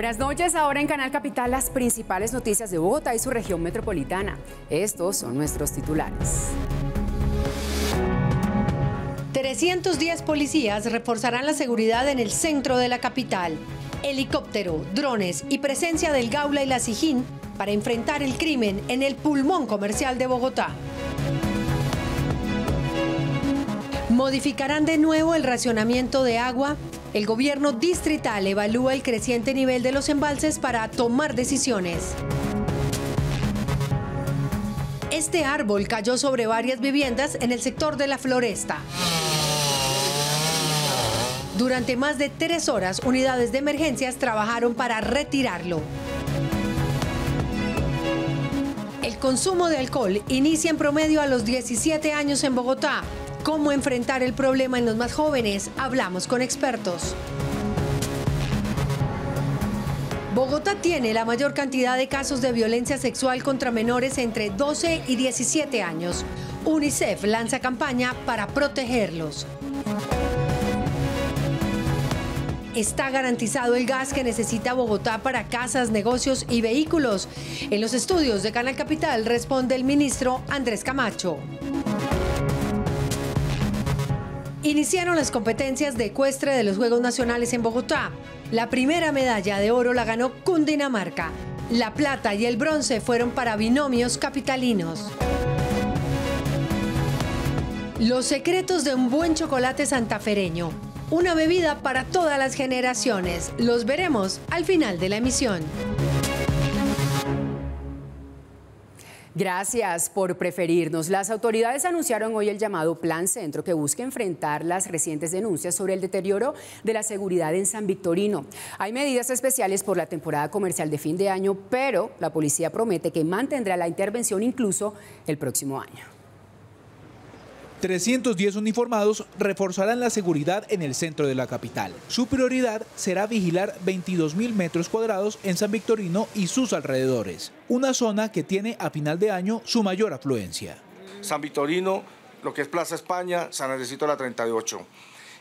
Buenas noches, ahora en Canal Capital las principales noticias de Bogotá y su región metropolitana. Estos son nuestros titulares. 310 policías reforzarán la seguridad en el centro de la capital. Helicóptero, drones y presencia del Gaula y la Sijín para enfrentar el crimen en el pulmón comercial de Bogotá. Modificarán de nuevo el racionamiento de agua. El gobierno distrital evalúa el creciente nivel de los embalses para tomar decisiones. Este árbol cayó sobre varias viviendas en el sector de la Floresta. Durante más de 3 horas, unidades de emergencias trabajaron para retirarlo. El consumo de alcohol inicia en promedio a los 17 años en Bogotá. ¿Cómo enfrentar el problema en los más jóvenes? Hablamos con expertos. Bogotá tiene la mayor cantidad de casos de violencia sexual contra menores entre 12 y 17 años. UNICEF lanza campaña para protegerlos. ¿Está garantizado el gas que necesita Bogotá para casas, negocios y vehículos? En los estudios de Canal Capital responde el ministro Andrés Camacho. Iniciaron las competencias de ecuestre de los Juegos Nacionales en Bogotá. La primera medalla de oro la ganó Cundinamarca. La plata y el bronce fueron para binomios capitalinos. Los secretos de un buen chocolate santafereño. Una bebida para todas las generaciones. Los veremos al final de la emisión. Gracias por preferirnos. Las autoridades anunciaron hoy el llamado Plan Centro que busca enfrentar las recientes denuncias sobre el deterioro de la seguridad en San Victorino. Hay medidas especiales por la temporada comercial de fin de año, pero la policía promete que mantendrá la intervención incluso el próximo año. 310 uniformados reforzarán la seguridad en el centro de la capital. Su prioridad será vigilar 22.000 metros cuadrados en San Victorino y sus alrededores, una zona que tiene a final de año su mayor afluencia. San Victorino, lo que es Plaza España, San Andresito la 38.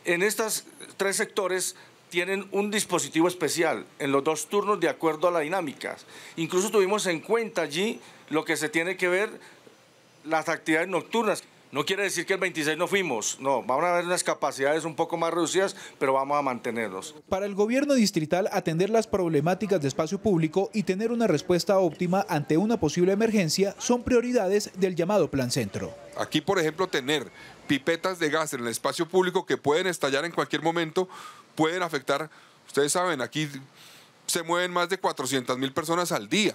En estos 3 sectores tienen un dispositivo especial en los 2 turnos de acuerdo a la dinámica. Incluso tuvimos en cuenta allí lo que se tiene que ver las actividades nocturnas. No quiere decir que el 26 no fuimos, no, van a haber unas capacidades un poco más reducidas, pero vamos a mantenernos. Para el gobierno distrital, atender las problemáticas de espacio público y tener una respuesta óptima ante una posible emergencia son prioridades del llamado Plan Centro. Aquí, por ejemplo, tener pipetas de gas en el espacio público que pueden estallar en cualquier momento, pueden afectar, ustedes saben, aquí se mueven más de 400.000 personas al día.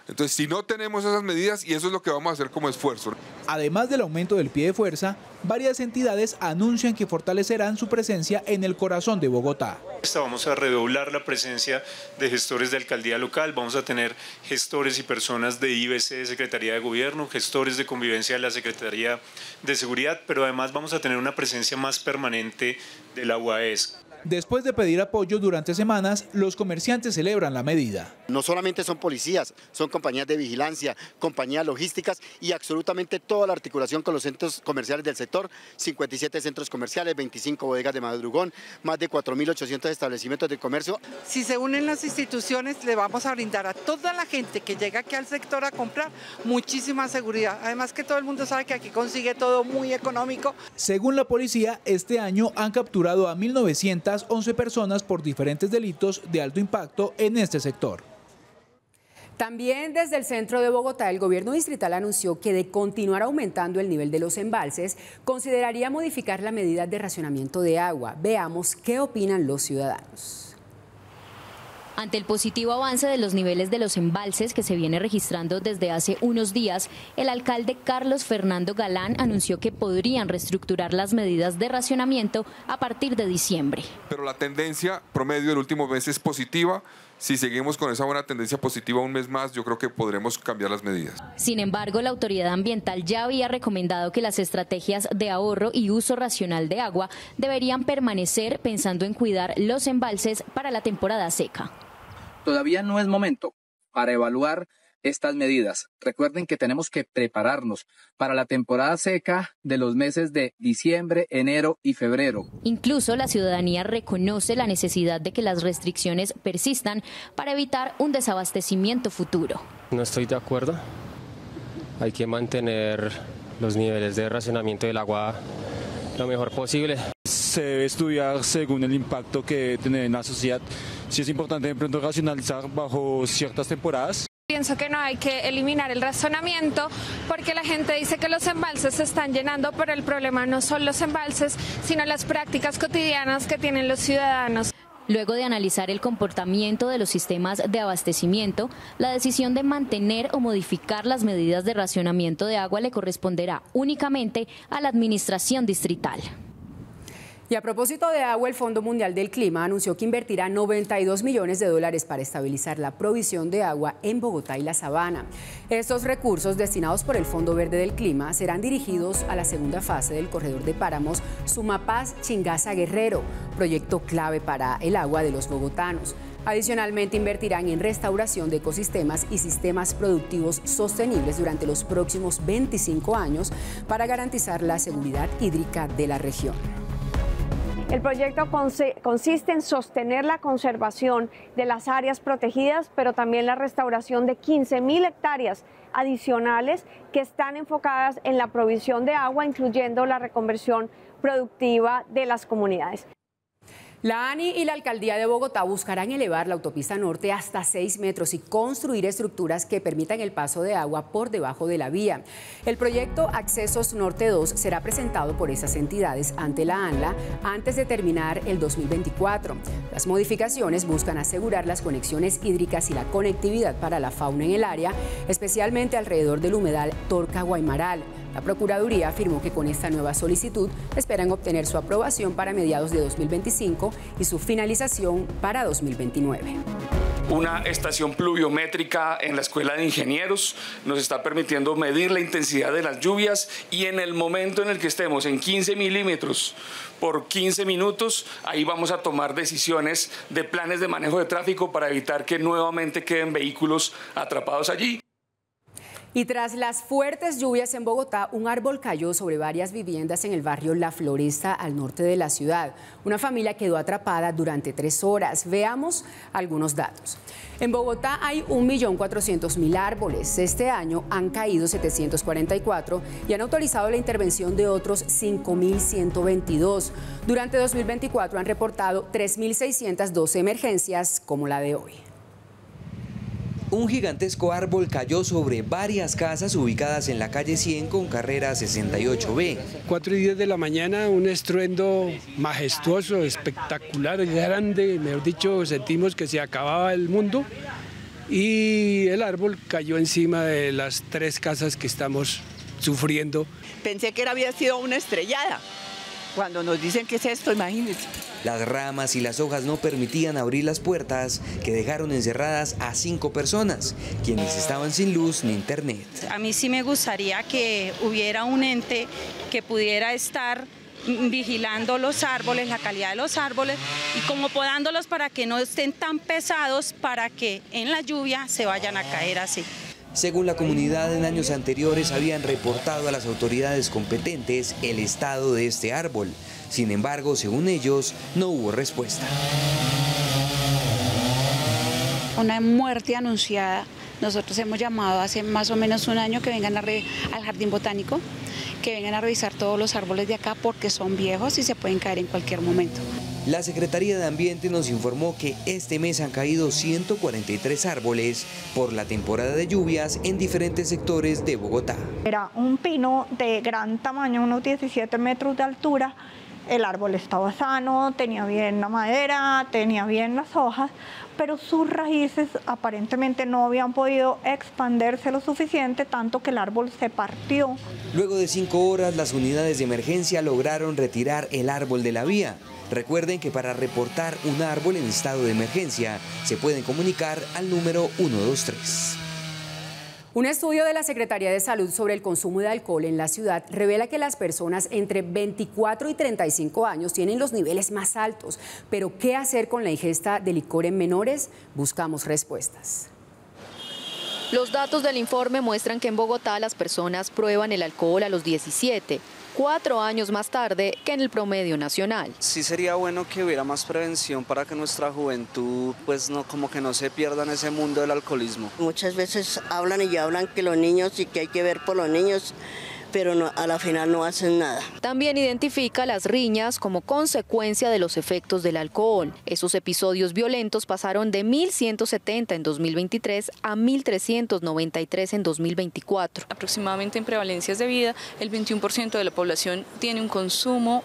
Entonces, si no tenemos esas medidas, y eso es lo que vamos a hacer como esfuerzo. Además del aumento del pie de fuerza, varias entidades anuncian que fortalecerán su presencia en el corazón de Bogotá. Vamos a redoblar la presencia de gestores de alcaldía local, vamos a tener gestores y personas de IBC de Secretaría de Gobierno, gestores de convivencia de la Secretaría de Seguridad, pero además vamos a tener una presencia más permanente de la UAS. Después de pedir apoyo durante semanas, los comerciantes celebran la medida. No solamente son policías, son compañías de vigilancia, compañías logísticas y absolutamente toda la articulación con los centros comerciales del sector, 57 centros comerciales, 25 bodegas de madrugón, más de 4.800 establecimientos de comercio. Si se unen las instituciones, le vamos a brindar a toda la gente que llega aquí al sector a comprar muchísima seguridad. Además que todo el mundo sabe que aquí consigue todo muy económico. Según la policía, este año han capturado a 1.911 personas por diferentes delitos de alto impacto en este sector. También desde el centro de Bogotá, el gobierno distrital anunció que de continuar aumentando el nivel de los embalses, consideraría modificar la medida de racionamiento de agua. Veamos qué opinan los ciudadanos. Ante el positivo avance de los niveles de los embalses que se viene registrando desde hace unos días, el alcalde Carlos Fernando Galán anunció que podrían reestructurar las medidas de racionamiento a partir de diciembre. Pero la tendencia promedio del último mes es positiva. Si seguimos con esa buena tendencia positiva un mes más, yo creo que podremos cambiar las medidas. Sin embargo, la autoridad ambiental ya había recomendado que las estrategias de ahorro y uso racional de agua deberían permanecer pensando en cuidar los embalses para la temporada seca. Todavía no es momento para evaluar estas medidas. Recuerden que tenemos que prepararnos para la temporada seca de los meses de diciembre, enero y febrero. Incluso la ciudadanía reconoce la necesidad de que las restricciones persistan para evitar un desabastecimiento futuro. No estoy de acuerdo. Hay que mantener los niveles de racionamiento del agua lo mejor posible. Se debe estudiar según el impacto que tiene en la sociedad. Si es importante de pronto racionalizar bajo ciertas temporadas. Pienso que no hay que eliminar el razonamiento porque la gente dice que los embalses se están llenando, pero el problema no son los embalses, sino las prácticas cotidianas que tienen los ciudadanos. Luego de analizar el comportamiento de los sistemas de abastecimiento, la decisión de mantener o modificar las medidas de racionamiento de agua le corresponderá únicamente a la administración distrital. Y a propósito de agua, el Fondo Mundial del Clima anunció que invertirá $92 millones para estabilizar la provisión de agua en Bogotá y la Sabana. Estos recursos destinados por el Fondo Verde del Clima serán dirigidos a la segunda fase del corredor de páramos Sumapaz-Chingaza-Guerrero, proyecto clave para el agua de los bogotanos. Adicionalmente, invertirán en restauración de ecosistemas y sistemas productivos sostenibles durante los próximos 25 años para garantizar la seguridad hídrica de la región. El proyecto consiste en sostener la conservación de las áreas protegidas, pero también la restauración de 15.000 hectáreas adicionales que están enfocadas en la provisión de agua, incluyendo la reconversión productiva de las comunidades. La ANI y la Alcaldía de Bogotá buscarán elevar la autopista norte hasta 6 metros y construir estructuras que permitan el paso de agua por debajo de la vía. El proyecto Accesos Norte 2 será presentado por esas entidades ante la ANLA antes de terminar el 2024. Las modificaciones buscan asegurar las conexiones hídricas y la conectividad para la fauna en el área, especialmente alrededor del humedal Torca-Guaymaral. La Procuraduría afirmó que con esta nueva solicitud esperan obtener su aprobación para mediados de 2025 y su finalización para 2029. Una estación pluviométrica en la Escuela de Ingenieros nos está permitiendo medir la intensidad de las lluvias y en el momento en el que estemos en 15 milímetros por 15 minutos, ahí vamos a tomar decisiones de planes de manejo de tráfico para evitar que nuevamente queden vehículos atrapados allí. Y tras las fuertes lluvias en Bogotá, un árbol cayó sobre varias viviendas en el barrio La Floresta, al norte de la ciudad. Una familia quedó atrapada durante 3 horas. Veamos algunos datos. En Bogotá hay 1.400.000 árboles. Este año han caído 744 y han autorizado la intervención de otros 5.122. Durante 2024 han reportado 3.612 emergencias como la de hoy. Un gigantesco árbol cayó sobre varias casas ubicadas en la calle 100 con carrera 68B. 4:10 de la mañana, un estruendo majestuoso, espectacular, grande, mejor dicho, sentimos que se acababa el mundo y el árbol cayó encima de las 3 casas que estamos sufriendo. Pensé que había sido una estrellada. Cuando nos dicen qué es esto, imagínense. Las ramas y las hojas no permitían abrir las puertas que dejaron encerradas a 5 personas, quienes estaban sin luz ni internet. A mí sí me gustaría que hubiera un ente que pudiera estar vigilando los árboles, la calidad de los árboles y como podándolos para que no estén tan pesados para que en la lluvia se vayan a caer así. Según la comunidad, en años anteriores habían reportado a las autoridades competentes el estado de este árbol. Sin embargo, según ellos, no hubo respuesta. Una muerte anunciada. Nosotros hemos llamado hace más o menos un año que vengan al Jardín Botánico, que vengan a revisar todos los árboles de acá porque son viejos y se pueden caer en cualquier momento. La Secretaría de Ambiente nos informó que este mes han caído 143 árboles por la temporada de lluvias en diferentes sectores de Bogotá. Era un pino de gran tamaño, unos 17 metros de altura. El árbol estaba sano, tenía bien la madera, tenía bien las hojas, pero sus raíces aparentemente no habían podido expandirse lo suficiente, tanto que el árbol se partió. Luego de 5 horas, las unidades de emergencia lograron retirar el árbol de la vía. Recuerden que para reportar un árbol en estado de emergencia se pueden comunicar al número 123. Un estudio de la Secretaría de Salud sobre el consumo de alcohol en la ciudad revela que las personas entre 24 y 35 años tienen los niveles más altos. Pero, ¿qué hacer con la ingesta de licor en menores? Buscamos respuestas. Los datos del informe muestran que en Bogotá las personas prueban el alcohol a los 17, 4 años más tarde que en el promedio nacional. Sí sería bueno que hubiera más prevención para que nuestra juventud pues no se pierda en ese mundo del alcoholismo. Muchas veces hablan y hablan que los niños y que hay que ver por los niños, pero no, a la final no hacen nada. También identifica las riñas como consecuencia de los efectos del alcohol. Esos episodios violentos pasaron de 1.170 en 2023 a 1.393 en 2024. Aproximadamente en prevalencias de vida, el 21% de la población tiene un consumo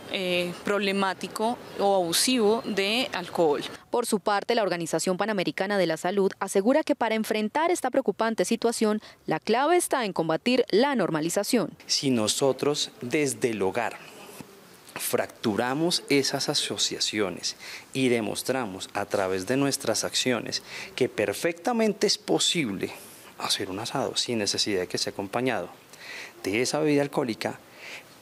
problemático o abusivo de alcohol. Por su parte, la Organización Panamericana de la Salud asegura que para enfrentar esta preocupante situación, la clave está en combatir la normalización. Si nosotros desde el hogar fracturamos esas asociaciones y demostramos a través de nuestras acciones que perfectamente es posible hacer un asado sin necesidad de que esté acompañado de esa bebida alcohólica,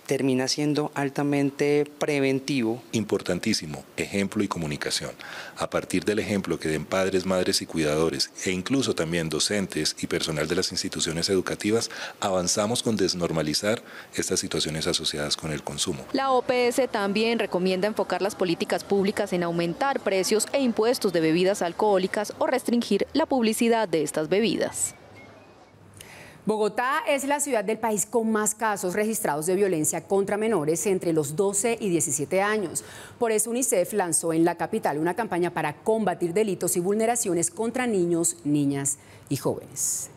termina siendo altamente preventivo. Importantísimo, ejemplo y comunicación. A partir del ejemplo que den padres, madres y cuidadores, e incluso también docentes y personal de las instituciones educativas, avanzamos con desnormalizar estas situaciones asociadas con el consumo. La OPS también recomienda enfocar las políticas públicas en aumentar precios e impuestos de bebidas alcohólicas o restringir la publicidad de estas bebidas. Bogotá es la ciudad del país con más casos registrados de violencia contra menores entre los 12 y 17 años. Por eso UNICEF lanzó en la capital una campaña para combatir delitos y vulneraciones contra niños, niñas y jóvenes.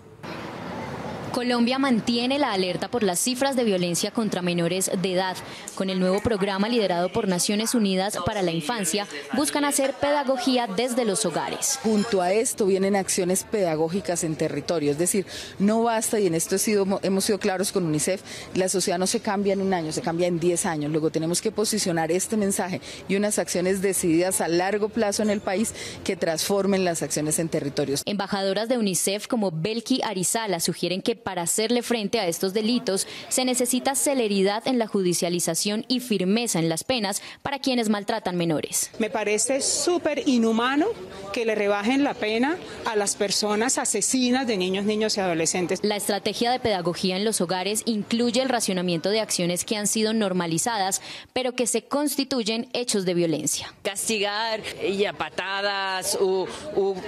Colombia mantiene la alerta por las cifras de violencia contra menores de edad. Con el nuevo programa liderado por Naciones Unidas para la Infancia, buscan hacer pedagogía desde los hogares. Junto a esto vienen acciones pedagógicas en territorio, es decir, no basta, y en esto hemos sido claros con UNICEF, la sociedad no se cambia en un año, se cambia en 10 años. Luego tenemos que posicionar este mensaje y unas acciones decididas a largo plazo en el país que transformen las acciones en territorios. Embajadoras de UNICEF como Belki Arizala sugieren que para hacerle frente a estos delitos se necesita celeridad en la judicialización y firmeza en las penas para quienes maltratan menores. Me parece súper inhumano que le rebajen la pena a las personas asesinas de niños, niños y adolescentes. La estrategia de pedagogía en los hogares incluye el racionamiento de acciones que han sido normalizadas, pero que se constituyen hechos de violencia. Castigar y a patadas, o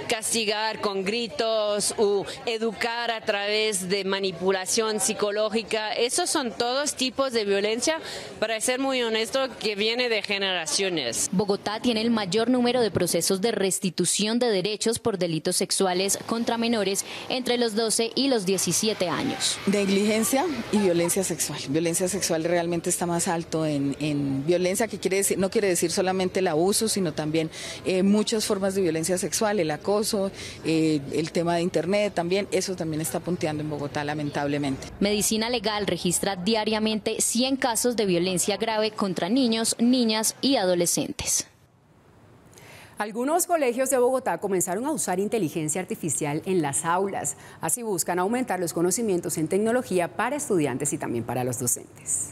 castigar con gritos, o educar a través de manipulación psicológica, esos son todos tipos de violencia, para ser muy honesto, que viene de generaciones. Bogotá tiene el mayor número de procesos de restitución de derechos por delitos sexuales contra menores entre los 12 y los 17 años. Negligencia y violencia sexual. Violencia sexual realmente está más alto en violencia, que no quiere decir solamente el abuso, sino también muchas formas de violencia sexual, el acoso, el tema de internet también, eso también está punteando en Bogotá, lamentablemente. Medicina Legal registra diariamente 100 casos de violencia grave contra niños, niñas y adolescentes. Algunos colegios de Bogotá comenzaron a usar inteligencia artificial en las aulas. Así buscan aumentar los conocimientos en tecnología para estudiantes y también para los docentes.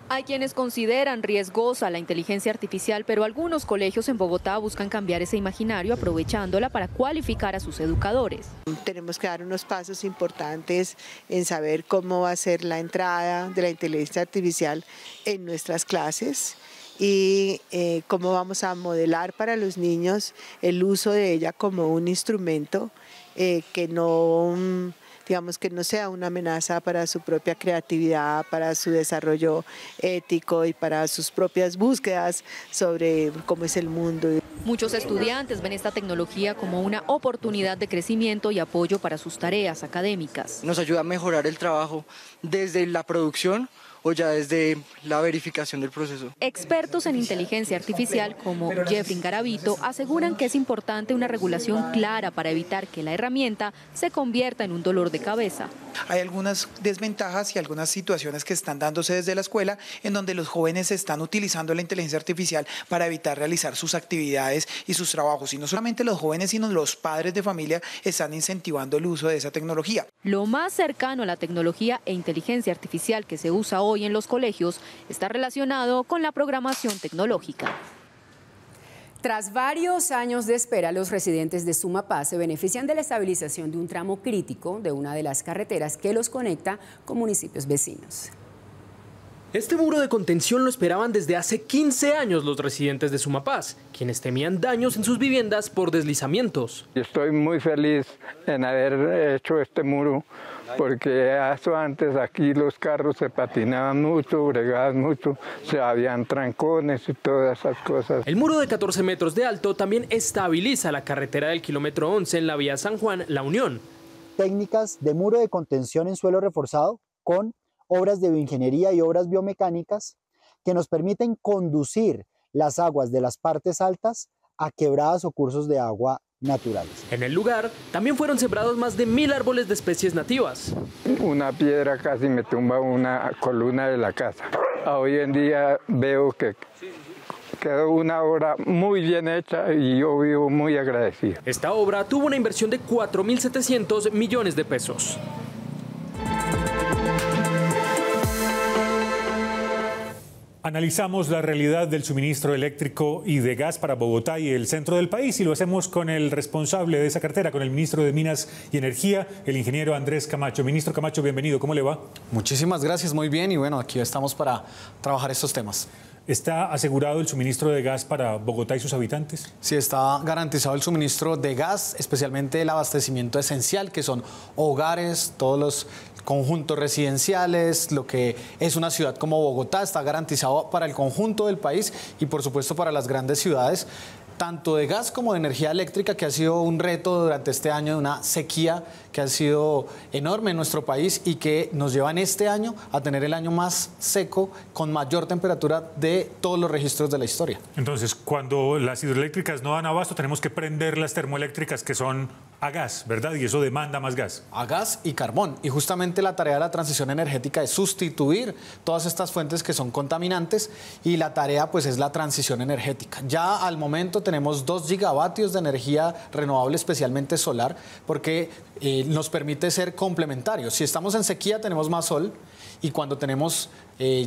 Hay quienes consideran riesgosa la inteligencia artificial, pero algunos colegios en Bogotá buscan cambiar ese imaginario aprovechándola para cualificar a sus educadores. Tenemos que dar unos pasos importantes en saber cómo va a ser la entrada de la inteligencia artificial en nuestras clases y cómo vamos a modelar para los niños el uso de ella como un instrumento que no sea una amenaza para su propia creatividad, para su desarrollo ético y para sus propias búsquedas sobre cómo es el mundo. Muchos estudiantes ven esta tecnología como una oportunidad de crecimiento y apoyo para sus tareas académicas. Nos ayuda a mejorar el trabajo desde la producción o ya desde la verificación del proceso. Expertos en inteligencia artificial como Jeffrey Garavito aseguran que es importante una regulación clara para evitar que la herramienta se convierta en un dolor de cabeza. Hay algunas desventajas y algunas situaciones que están dándose desde la escuela en donde los jóvenes están utilizando la inteligencia artificial para evitar realizar sus actividades y sus trabajos. Y no solamente los jóvenes, sino los padres de familia están incentivando el uso de esa tecnología. Lo más cercano a la tecnología e inteligencia artificial que se usa hoy en los colegios está relacionado con la programación tecnológica. Tras varios años de espera, los residentes de Sumapaz se benefician de la estabilización de un tramo crítico de una de las carreteras que los conecta con municipios vecinos. Este muro de contención lo esperaban desde hace 15 años los residentes de Sumapaz, quienes temían daños en sus viviendas por deslizamientos. Estoy muy feliz en haber hecho este muro, porque eso antes aquí los carros se patinaban mucho, bregaban mucho, se habían trancones y todas esas cosas. El muro de 14 metros de alto también estabiliza la carretera del kilómetro 11 en la vía San Juan-La Unión. Técnicas de muro de contención en suelo reforzado con obras de bioingeniería y obras biomecánicas que nos permiten conducir las aguas de las partes altas a quebradas o cursos de agua naturales. En el lugar también fueron sembrados más de 1000 árboles de especies nativas. Una piedra casi me tumba una columna de la casa. Hoy en día veo que quedó una obra muy bien hecha y yo vivo muy agradecido. Esta obra tuvo una inversión de 4.700 millones de pesos. Analizamos la realidad del suministro eléctrico y de gas para Bogotá y el centro del país, y lo hacemos con el responsable de esa cartera, con el ministro de Minas y Energía, el ingeniero Andrés Camacho. Ministro Camacho, bienvenido. ¿Cómo le va? Muchísimas gracias, muy bien, y bueno, aquí estamos para trabajar estos temas. ¿Está asegurado el suministro de gas para Bogotá y sus habitantes? Sí, está garantizado el suministro de gas, especialmente el abastecimiento esencial, que son hogares, todos los conjuntos residenciales, lo que es una ciudad como Bogotá, está garantizado para el conjunto del país y por supuesto para las grandes ciudades, tanto de gas como de energía eléctrica, que ha sido un reto durante este año de una sequía que ha sido enorme en nuestro país y que nos lleva en este año a tener el año más seco con mayor temperatura de todos los registros de la historia. Entonces, cuando las hidroeléctricas no dan abasto, tenemos que prender las termoeléctricas que son a gas, ¿verdad? Y eso demanda más gas. A gas y carbón. Y justamente la tarea de la transición energética es sustituir todas estas fuentes que son contaminantes y la tarea pues es la transición energética. Ya al momento tenemos 2 gigavatios de energía renovable, especialmente solar, porque nos permite ser complementarios. Si estamos en sequía tenemos más sol y cuando tenemos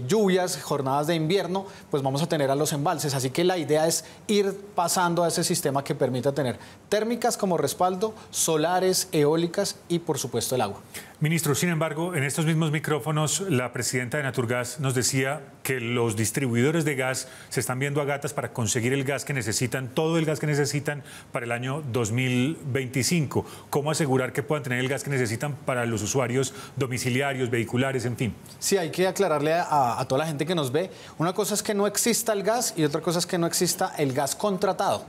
lluvias, jornadas de invierno, pues vamos a tener a los embalses. Así que la idea es ir pasando a ese sistema que permita tener térmicas como respaldo, solares, eólicas y por supuesto el agua. Ministro, sin embargo, en estos mismos micrófonos, la presidenta de Naturgas nos decía que los distribuidores de gas se están viendo a gatas para conseguir el gas que necesitan, todo el gas que necesitan para el año 2025. ¿Cómo asegurar que puedan tener el gas que necesitan para los usuarios domiciliarios, vehiculares, en fin? Sí, hay que aclararle a toda la gente que nos ve, una cosa es que no exista el gas y otra cosa es que no exista el gas contratado.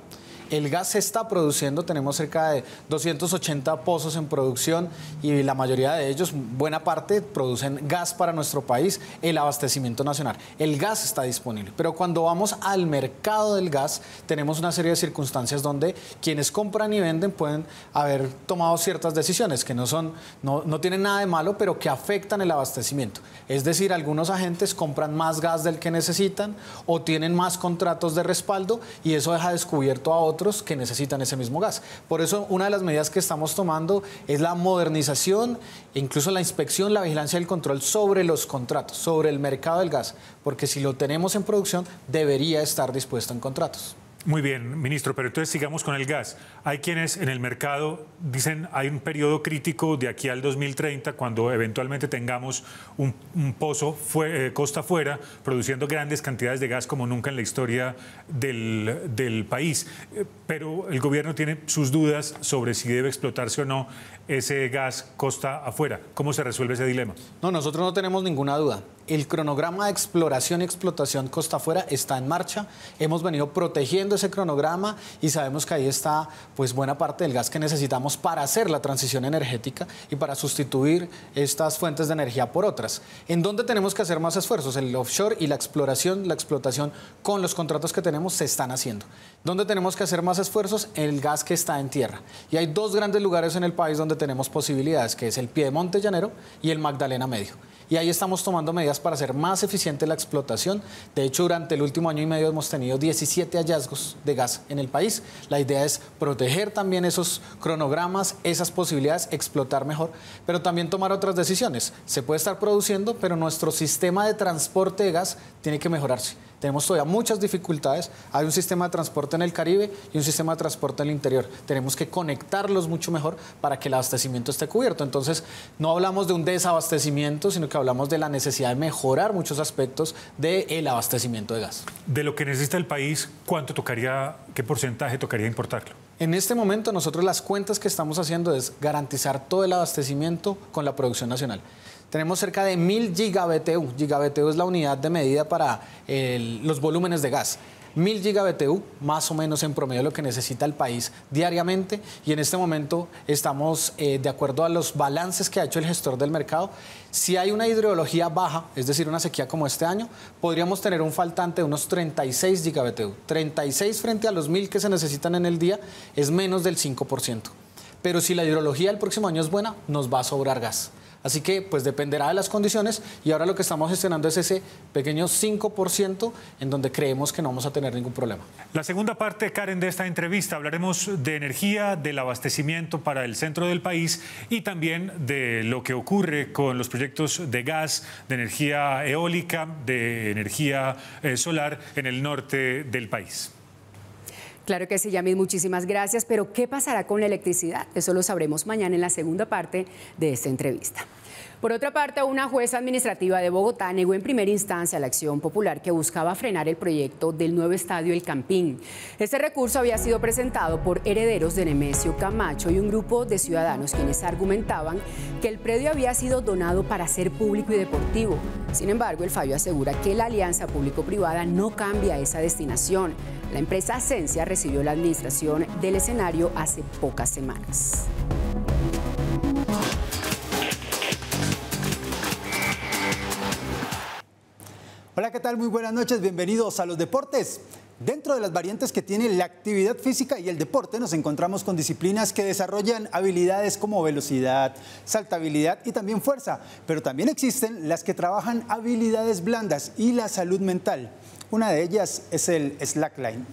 El gas se está produciendo, tenemos cerca de 280 pozos en producción y la mayoría de ellos, buena parte, producen gas para nuestro país, el abastecimiento nacional. El gas está disponible, pero cuando vamos al mercado del gas, tenemos una serie de circunstancias donde quienes compran y venden pueden haber tomado ciertas decisiones que no tienen nada de malo, pero que afectan el abastecimiento. Es decir, algunos agentes compran más gas del que necesitan o tienen más contratos de respaldo y eso deja descubierto a otros que necesitan ese mismo gas. Por eso una de las medidas que estamos tomando es la modernización, incluso la inspección, la vigilancia y el control sobre los contratos, sobre el mercado del gas, porque si lo tenemos en producción debería estar dispuesto en contratos. Muy bien, ministro, pero entonces sigamos con el gas. Hay quienes en el mercado dicen hay un periodo crítico de aquí al 2030 cuando eventualmente tengamos un pozo costa afuera produciendo grandes cantidades de gas como nunca en la historia del país. Pero el gobierno tiene sus dudas sobre si debe explotarse o no ese gas costa afuera. ¿Cómo se resuelve ese dilema? No, nosotros no tenemos ninguna duda. El cronograma de exploración y explotación costa afuera está en marcha. Hemos venido protegiendo ese cronograma y sabemos que ahí está pues buena parte del gas que necesitamos para hacer la transición energética y para sustituir estas fuentes de energía por otras. ¿En dónde tenemos que hacer más esfuerzos? El offshore y la exploración, la explotación con los contratos que tenemos se están haciendo. ¿Dónde tenemos que hacer más esfuerzos? El gas que está en tierra. Y hay 2 grandes lugares en el país donde tenemos posibilidades, que es el Piedemonte Llanero y el Magdalena Medio. Y ahí estamos tomando medidas para hacer más eficiente la explotación. De hecho, durante el último año y medio hemos tenido 17 hallazgos de gas en el país. La idea es proteger también esos cronogramas, esas posibilidades, explotar mejor, pero también tomar otras decisiones. Se puede estar produciendo, pero nuestro sistema de transporte de gas tiene que mejorarse. Tenemos todavía muchas dificultades. Hay un sistema de transporte en el Caribe y un sistema de transporte en el interior. Tenemos que conectarlos mucho mejor para que el abastecimiento esté cubierto. Entonces, no hablamos de un desabastecimiento, sino que hablamos de la necesidad de mejorar muchos aspectos del abastecimiento de gas. De lo que necesita el país, ¿cuánto tocaría, qué porcentaje tocaría importarlo? En este momento, nosotros las cuentas que estamos haciendo es garantizar todo el abastecimiento con la producción nacional. Tenemos cerca de 1000 GBTU. GBTU es la unidad de medida para los volúmenes de gas. 1000 GBTU, más o menos en promedio lo que necesita el país diariamente, y en este momento estamos de acuerdo a los balances que ha hecho el gestor del mercado. Si hay una hidrología baja, es decir, una sequía como este año, podríamos tener un faltante de unos 36 GBTU. 36 frente a los 1000 que se necesitan en el día es menos del 5%. Pero si la hidrología el próximo año es buena, nos va a sobrar gas. Así que pues dependerá de las condiciones, y ahora lo que estamos gestionando es ese pequeño 5% en donde creemos que no vamos a tener ningún problema. La segunda parte, Karen, de esta entrevista hablaremos de energía, del abastecimiento para el centro del país y también de lo que ocurre con los proyectos de gas, de energía eólica, de energía solar en el norte del país. Claro que sí, Yamid, muchísimas gracias, pero ¿qué pasará con la electricidad? Eso lo sabremos mañana en la segunda parte de esta entrevista. Por otra parte, una jueza administrativa de Bogotá negó en primera instancia la acción popular que buscaba frenar el proyecto del nuevo estadio El Campín. Este recurso había sido presentado por herederos de Nemesio Camacho y un grupo de ciudadanos quienes argumentaban que el predio había sido donado para ser público y deportivo. Sin embargo, el fallo asegura que la alianza público-privada no cambia esa destinación. La empresa Ascensia recibió la administración del escenario hace pocas semanas. Hola, ¿qué tal? Muy buenas noches, bienvenidos a los deportes. Dentro de las variantes que tiene la actividad física y el deporte, nos encontramos con disciplinas que desarrollan habilidades como velocidad, saltabilidad y también fuerza, pero también existen las que trabajan habilidades blandas y la salud mental. Una de ellas es el slackline.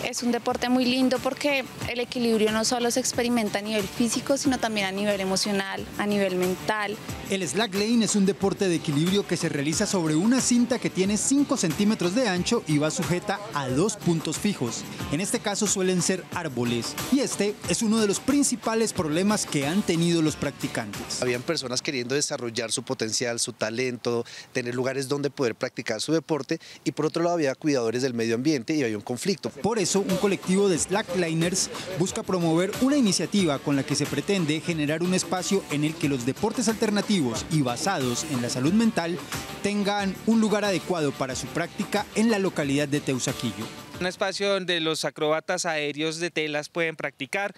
Es un deporte muy lindo porque el equilibrio no solo se experimenta a nivel físico, sino también a nivel emocional, a nivel mental. El slackline es un deporte de equilibrio que se realiza sobre una cinta que tiene 5 centímetros de ancho y va sujeta a 2 puntos fijos. En este caso suelen ser árboles, y este es uno de los principales problemas que han tenido los practicantes. Habían personas queriendo desarrollar su potencial, su talento, tener lugares donde poder practicar su deporte, y por otro lado había cuidadores del medio ambiente y había un conflicto. Por eso, un colectivo de slackliners busca promover una iniciativa con la que se pretende generar un espacio en el que los deportes alternativos y basados en la salud mental tengan un lugar adecuado para su práctica en la localidad de Teusaquillo. Un espacio donde los acróbatas aéreos de telas pueden practicar,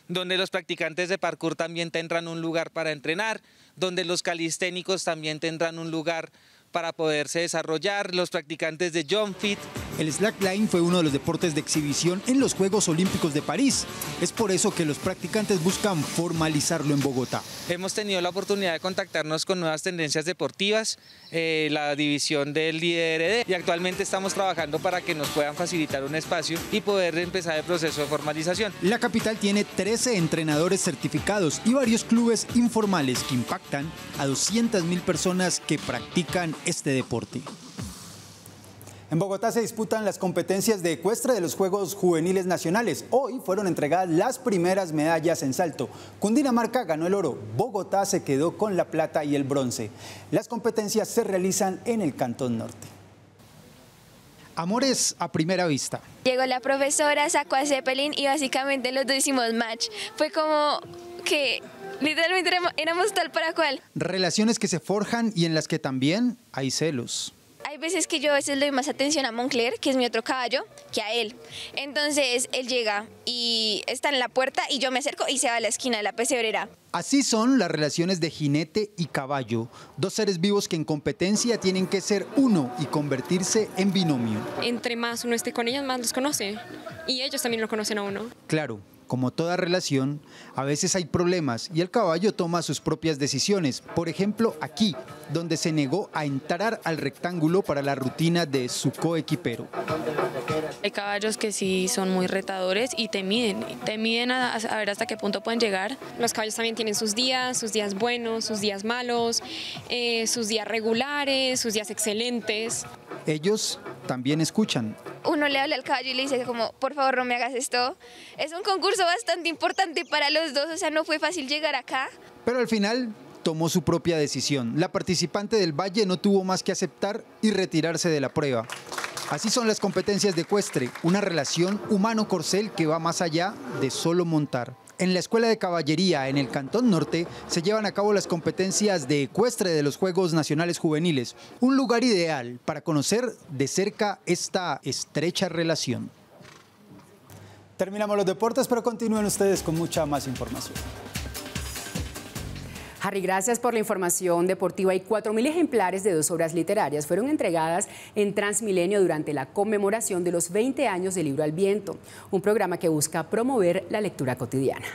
donde los practicantes de parkour también tendrán un lugar para entrenar, donde los calisténicos también tendrán un lugar para poderse desarrollar, los practicantes de jump fit. El slackline fue uno de los deportes de exhibición en los Juegos Olímpicos de París. Es por eso que los practicantes buscan formalizarlo en Bogotá. Hemos tenido la oportunidad de contactarnos con nuevas tendencias deportivas, la división del IDRD, y actualmente estamos trabajando para que nos puedan facilitar un espacio y poder empezar el proceso de formalización. La capital tiene 13 entrenadores certificados y varios clubes informales que impactan a 200.000 personas que practican este deporte. En Bogotá se disputan las competencias de ecuestre de los Juegos Juveniles Nacionales. Hoy fueron entregadas las primeras medallas en salto. Cundinamarca ganó el oro, Bogotá se quedó con la plata y el bronce. Las competencias se realizan en el Cantón Norte. Amores a primera vista. Llegó la profesora, sacó a Zeppelin y básicamente los dos hicimos match. Fue como que literalmente éramos tal para cual. Relaciones que se forjan y en las que también hay celos. Hay veces que yo a veces le doy más atención a Moncler, que es mi otro caballo, que a él. Entonces él llega y está en la puerta y yo me acerco y se va a la esquina de la pesebrera. Así son las relaciones de jinete y caballo, dos seres vivos que en competencia tienen que ser uno y convertirse en binomio. Entre más uno esté con ellos, más los conoce y ellos también lo conocen a uno. Claro. Como toda relación, a veces hay problemas y el caballo toma sus propias decisiones. Por ejemplo, aquí, donde se negó a entrar al rectángulo para la rutina de su coequipero. Hay caballos que sí son muy retadores y te miden a ver hasta qué punto pueden llegar. Los caballos también tienen sus días buenos, sus días malos, sus días regulares, sus días excelentes. Ellos también escuchan. Uno le habla al caballo y le dice como, por favor no me hagas esto. Es un concurso bastante importante para los dos, o sea, no fue fácil llegar acá. Pero al final tomó su propia decisión. La participante del Valle no tuvo más que aceptar y retirarse de la prueba. Así son las competencias de ecuestre, una relación humano-corcel que va más allá de solo montar. En la Escuela de Caballería, en el Cantón Norte, se llevan a cabo las competencias de ecuestre de los Juegos Nacionales Juveniles, un lugar ideal para conocer de cerca esta estrecha relación. Terminamos los deportes, pero continúen ustedes con mucha más información. Harry, gracias por la información deportiva. Y 4.000 ejemplares de 2 obras literarias fueron entregadas en Transmilenio durante la conmemoración de los 20 años del Libro al Viento, un programa que busca promover la lectura cotidiana.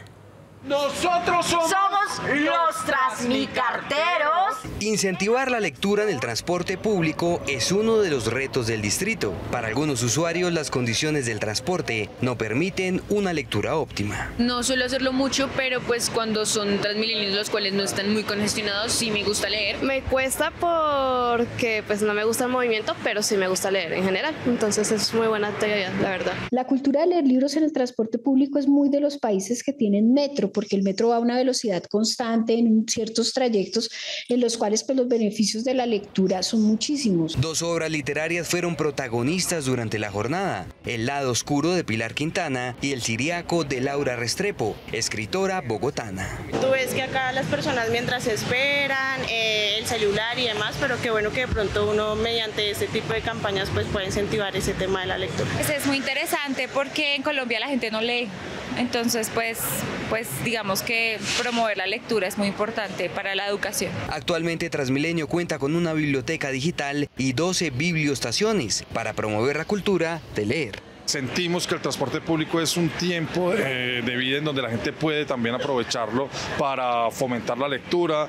Nosotros somos los transmicarteros. Incentivar la lectura en el transporte público es uno de los retos del distrito. Para algunos usuarios, las condiciones del transporte no permiten una lectura óptima. No suelo hacerlo mucho, pero pues cuando son Transmilenios los cuales no están muy congestionados, sí me gusta leer. Me cuesta porque pues no me gusta el movimiento, pero sí me gusta leer en general. Entonces es muy buena actividad, la verdad. La cultura de leer libros en el transporte público es muy de los países que tienen metro, porque el metro va a una velocidad constante en ciertos trayectos en los cuales pues, los beneficios de la lectura son muchísimos. 2 obras literarias fueron protagonistas durante la jornada: El lado oscuro de Pilar Quintana y El Siriaco de Laura Restrepo, escritora bogotana. Tú ves que acá las personas mientras esperan, el celular y demás, pero qué bueno que de pronto uno mediante este tipo de campañas pues puede incentivar ese tema de la lectura. Es muy interesante porque en Colombia la gente no lee. Entonces, pues digamos que promover la lectura es muy importante para la educación. Actualmente Transmilenio cuenta con una biblioteca digital y 12 biblioestaciones para promover la cultura de leer. Sentimos que el transporte público es un tiempo de vida en donde la gente puede también aprovecharlo para fomentar la lectura,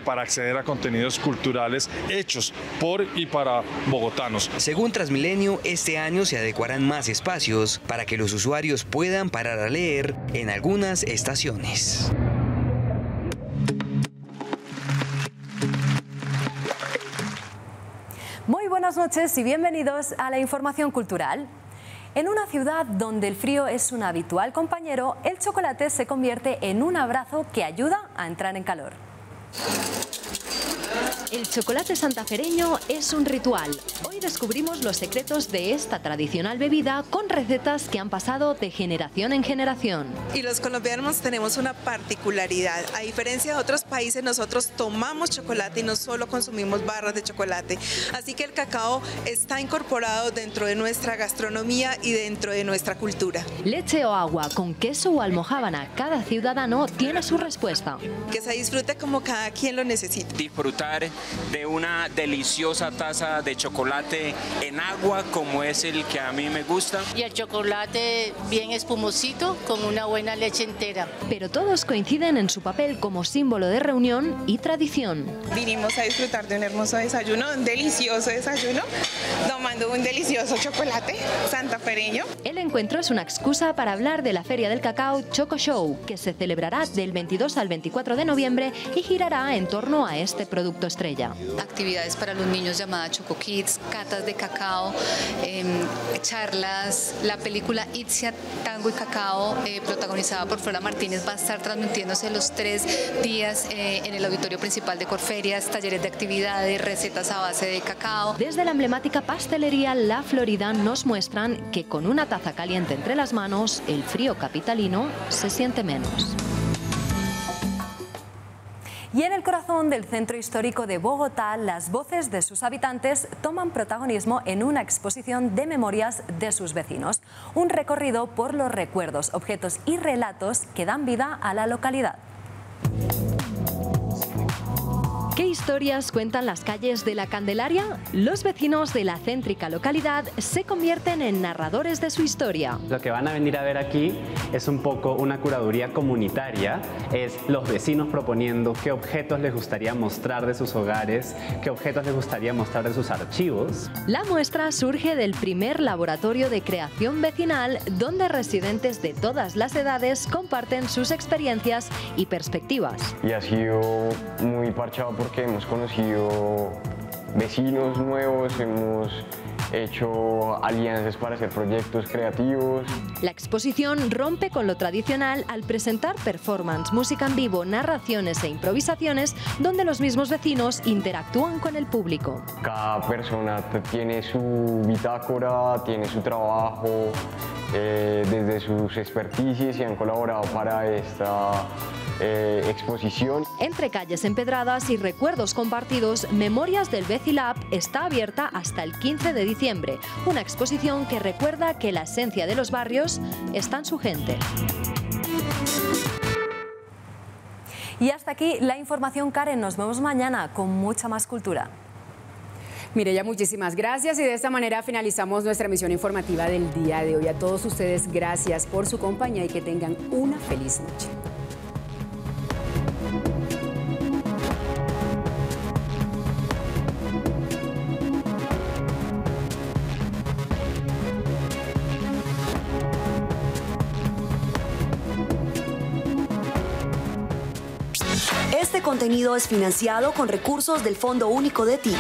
para acceder a contenidos culturales hechos por y para bogotanos. Según Transmilenio, este año se adecuarán más espacios para que los usuarios puedan parar a leer en algunas estaciones. Muy buenas noches y bienvenidos a la información cultural. En una ciudad donde el frío es un habitual compañero, el chocolate se convierte en un abrazo que ayuda a entrar en calor. El chocolate santafereño es un ritual. Hoy descubrimos los secretos de esta tradicional bebida con recetas que han pasado de generación en generación. Y los colombianos tenemos una particularidad. A diferencia de otros países, nosotros tomamos chocolate y no solo consumimos barras de chocolate. Así que el cacao está incorporado dentro de nuestra gastronomía y dentro de nuestra cultura. Leche o agua, con queso o almojábana, cada ciudadano tiene su respuesta. Que se disfrute como cada quien lo necesita. Disfrutar de una deliciosa taza de chocolate en agua como es el que a mí me gusta. Y el chocolate bien espumosito con una buena leche entera. Pero todos coinciden en su papel como símbolo de reunión y tradición. Vinimos a disfrutar de un hermoso desayuno, un delicioso desayuno, tomando un delicioso chocolate santafereño. El encuentro es una excusa para hablar de la Feria del Cacao Choco Show, que se celebrará del 22 al 24 de noviembre y girará en torno a este producto estrella. Actividades para los niños llamadas Choco Kids, catas de cacao, charlas. La película Itzia, Tango y Cacao, protagonizada por Flora Martínez, va a estar transmitiéndose los 3 días en el auditorio principal de Corferias, talleres de actividades, recetas a base de cacao. Desde la emblemática pastelería La Florida nos muestran que con una taza caliente entre las manos, el frío capitalino se siente menos. Y en el corazón del centro histórico de Bogotá, las voces de sus habitantes toman protagonismo en una exposición de memorias de sus vecinos. Un recorrido por los recuerdos, objetos y relatos que dan vida a la localidad. ¿Qué historias cuentan las calles de La Candelaria? Los vecinos de la céntrica localidad se convierten en narradores de su historia. Lo que van a venir a ver aquí es un poco una curaduría comunitaria, es los vecinos proponiendo qué objetos les gustaría mostrar de sus hogares, qué objetos les gustaría mostrar de sus archivos. La muestra surge del primer laboratorio de creación vecinal, donde residentes de todas las edades comparten sus experiencias y perspectivas. Y ha sido muy parchado porque hemos conocido vecinos nuevos, hemos hecho alianzas para hacer proyectos creativos. La exposición rompe con lo tradicional al presentar performance, música en vivo, narraciones e improvisaciones donde los mismos vecinos interactúan con el público. Cada persona tiene su bitácora, tiene su trabajo, desde sus experticias y han colaborado para esta exposición. Entre calles empedradas y recuerdos compartidos, Memorias del Vecilab está abierta hasta el 15 de diciembre, una exposición que recuerda que la esencia de los barrios está en su gente. Y hasta aquí la información, Karen. Nos vemos mañana con mucha más cultura. Mireya, muchísimas gracias y de esta manera finalizamos nuestra emisión informativa del día de hoy. A todos ustedes, gracias por su compañía y que tengan una feliz noche. Este contenido es financiado con recursos del Fondo Único de TIC.